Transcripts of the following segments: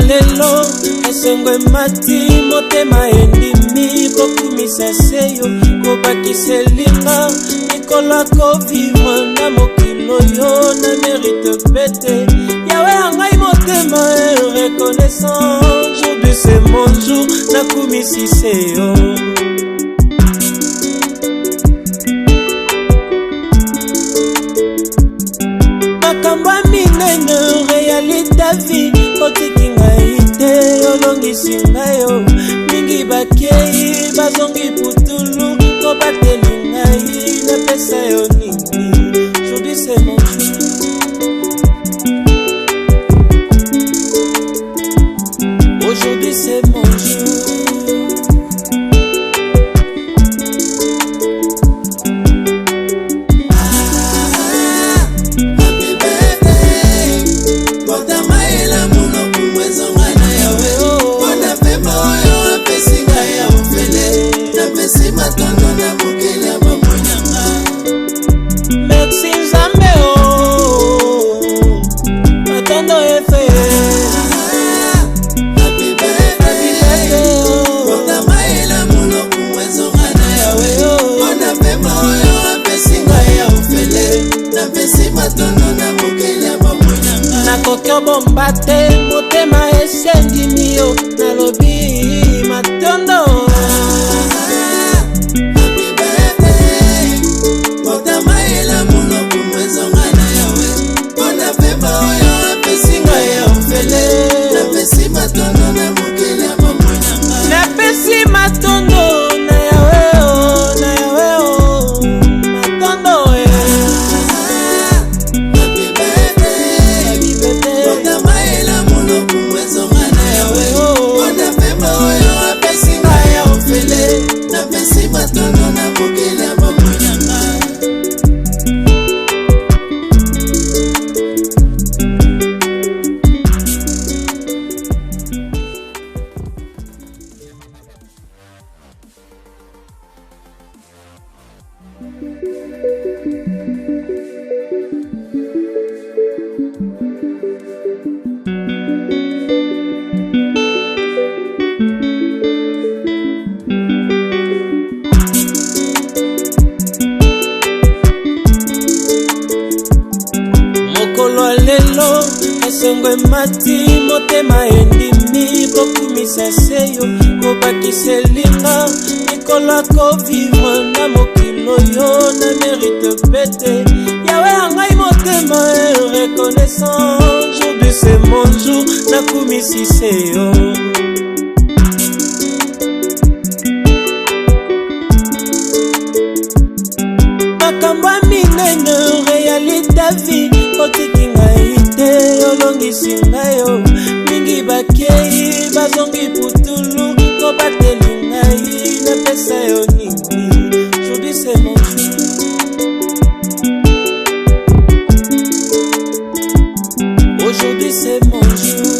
Lelo esengwe mati motema endimi bokumisa seyo kobakiselinga mikolo kovivre na mokilo yo na mérite pete yawe angai motema reconnaissant aujourd'hui c'est mon jour nakumisi seyo makambo minene réalité vie otiki ngai te olongisi ngai yo mingi bakei bazongi putulu kobateli ngai napesa yo nini aujourd'hui c'est mon jour aujourd'hui c'est mon jour nakokyo bomba te motema esendimi yo nalobi matondo napesi matondo na yawe o na yawe o matondo lelo esengwe mati motema endimi bokumisa seyo kobakiselinga mikolo kovivre na mokilo yo na mérite pete yawe angai motema reconnaissant aujourd'hui c'est mon jour nakumisi seyo makambo minene réalité vie otiki ngai te olongisi ngai yo mingi bakei bazongi putulu kobateli ngai napesa yo nini aujourd'hui c'est mon jour aujourd'hui c'est mon jour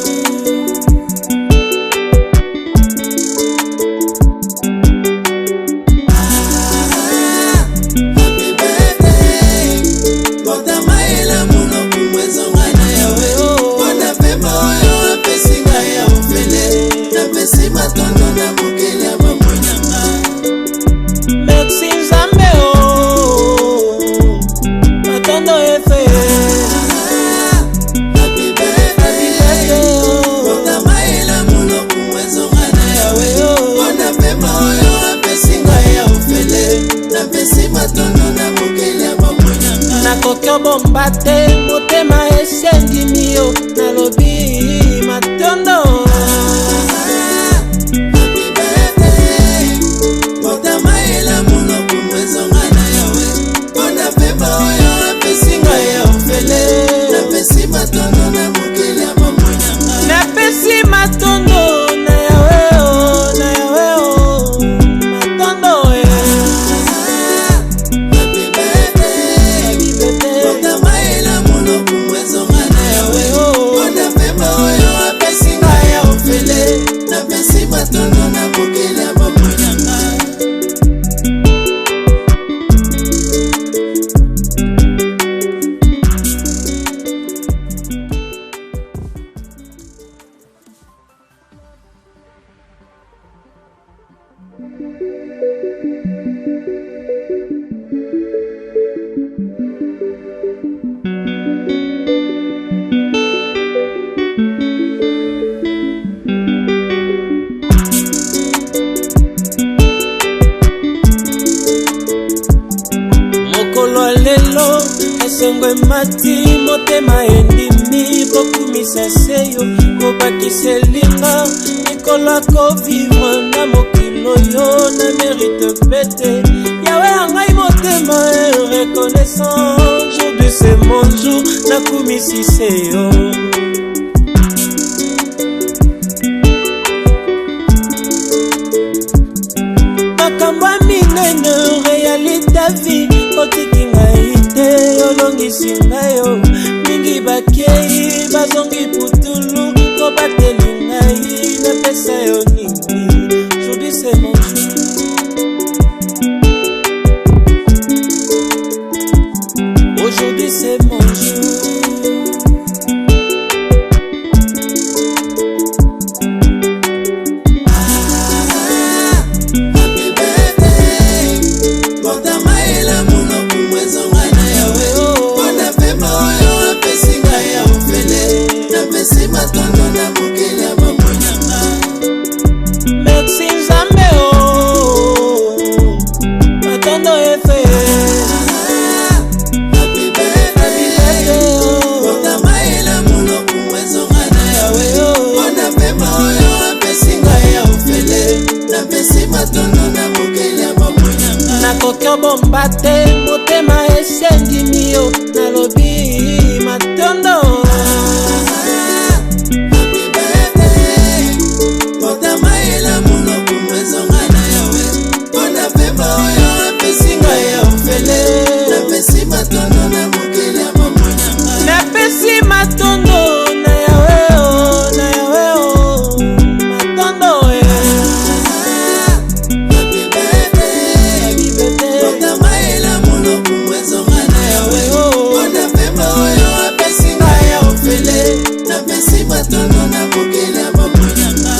nakokyo bomba te motema esendimi yo nalobi matondo napesi matondo na yawe o na yawe o matondo Happy birthday, emati motema endimi bokumisa seyo kobakiselinga likolo kovivre na mokilo yo na mérite pete yawe angai motema reconnaissant aujourd'hui c'est mon jour nakumisi seyo makambo ya minene réalité vie otiki ngai te olongisi ngai yo mingi bakei bazongi putulu kobateli ngai napesa yo nini aujourd'hui c'est mon jour aujourd'hui c'est mon jour merci Nzambe matondo efe happy birthday otamaela monoko mwezonga na yawe wana pema oyo apesi ngai ya ofele napesi matondo na mokili ya mabonyanga nakoki obomba te motema esendimi yo nalobi matondo napesi matondo na yawe na yawe matondo happy birthday otamaela monoko mwezonga na yawe wana pema oyo apesi ngai ya ofele napesi matondo na mokili ya mabonyanga